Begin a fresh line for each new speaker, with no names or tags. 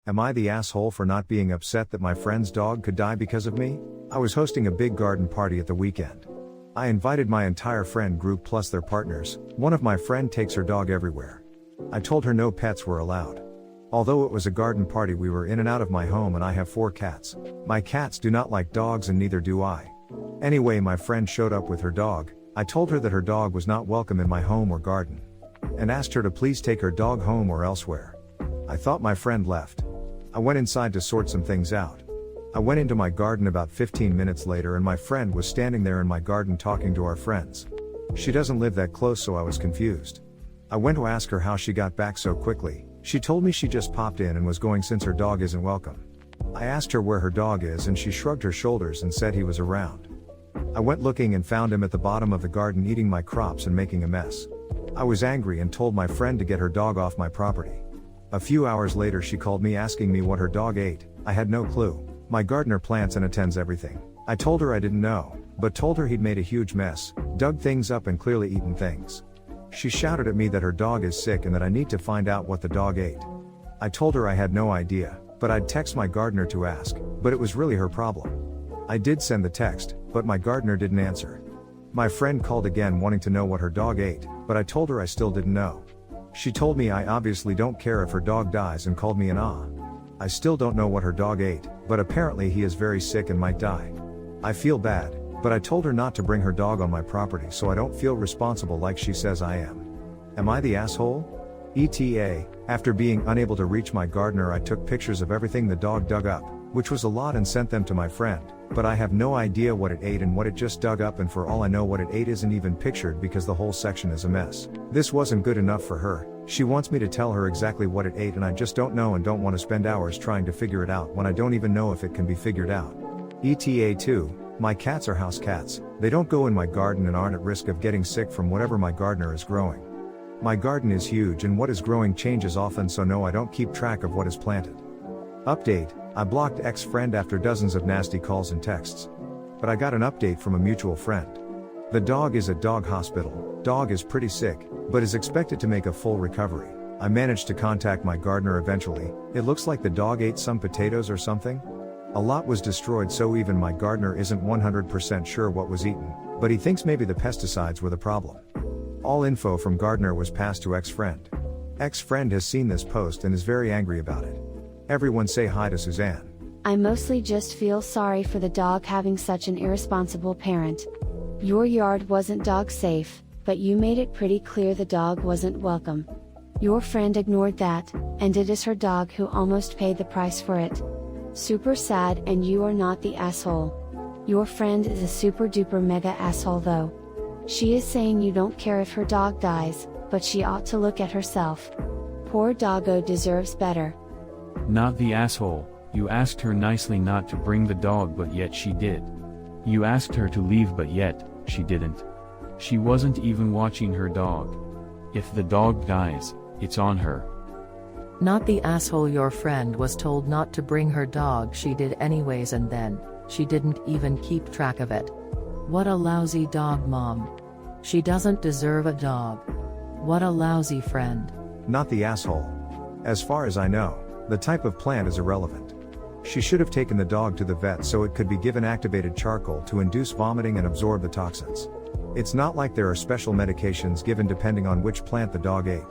Am I the asshole for not being upset that my friend's dog could die because of me? I was hosting a big garden party at the weekend. I invited my entire friend group plus their partners. One of my friend takes her dog everywhere. I told her no pets were allowed. Although it was a garden party, we were in and out of my home and I have 4 cats. My cats do not like dogs and neither do I. Anyway, my friend showed up with her dog. I told her that her dog was not welcome in my home or garden, and asked her to please take her dog home or elsewhere. I thought my friend left. I went inside to sort some things out. I went into my garden about 15 minutes later and my friend was standing there in my garden talking to our friends. She doesn't live that close, so I was confused. I went to ask her how she got back so quickly. She told me she just popped in and was going since her dog isn't welcome. I asked her where her dog is and she shrugged her shoulders and said he was around. I went looking and found him at the bottom of the garden eating my crops and making a mess. I was angry and told my friend to get her dog off my property. A few hours later she called me asking me what her dog ate. I had no clue. My gardener plants and attends everything. I told her I didn't know, but told her he'd made a huge mess, dug things up and clearly eaten things. She shouted at me that her dog is sick and that I need to find out what the dog ate. I told her I had no idea, but I'd text my gardener to ask, but it was really her problem. I did send the text, but my gardener didn't answer. My friend called again wanting to know what her dog ate, but I told her I still didn't know. She told me I obviously don't care if her dog dies and called me an ah. I still don't know what her dog ate, but apparently he is very sick and might die. I feel bad, but I told her not to bring her dog on my property so I don't feel responsible like she says I am. Am I the asshole? ETA, after being unable to reach my gardener, I took pictures of everything the dog dug up, which was a lot, and sent them to my friend, but I have no idea what it ate and what it just dug up, and for all I know what it ate isn't even pictured because the whole section is a mess. This wasn't good enough for her. She wants me to tell her exactly what it ate and I just don't know and don't want to spend hours trying to figure it out when I don't even know if it can be figured out. ETA 2, my cats are house cats. They don't go in my garden and aren't at risk of getting sick from whatever my gardener is growing. My garden is huge and what is growing changes often, so no, I don't keep track of what is planted. Update, I blocked ex-friend after dozens of nasty calls and texts. But I got an update from a mutual friend. The dog is at dog hospital. Dog is pretty sick, but is expected to make a full recovery. I managed to contact my gardener eventually. It looks like the dog ate some potatoes or something. A lot was destroyed, so even my gardener isn't 100% sure what was eaten, but he thinks maybe the pesticides were the problem. All info from gardener was passed to ex-friend. Ex-friend has seen this post and is very angry about it. Everyone say hi to Suzanne.
I mostly just feel sorry for the dog having such an irresponsible parent. Your yard wasn't dog safe, but you made it pretty clear the dog wasn't welcome. Your friend ignored that, and it is her dog who almost paid the price for it. Super sad, and you are not the asshole. Your friend is a super duper mega asshole though. She is saying you don't care if her dog dies, but she ought to look at herself. Poor doggo deserves better.
Not the asshole. You asked her nicely not to bring the dog, but yet she did. You asked her to leave, but yet she didn't. She wasn't even watching her dog. If the dog dies, it's on her.
Not the asshole. Your friend was told not to bring her dog, she did anyways, and then she didn't even keep track of it. What a lousy dog mom. She doesn't deserve a dog. What a lousy friend.
Not the asshole. As far as I know, the type of plant is irrelevant. She should have taken the dog to the vet so it could be given activated charcoal to induce vomiting and absorb the toxins. It's not like there are special medications given depending on which plant the dog ate.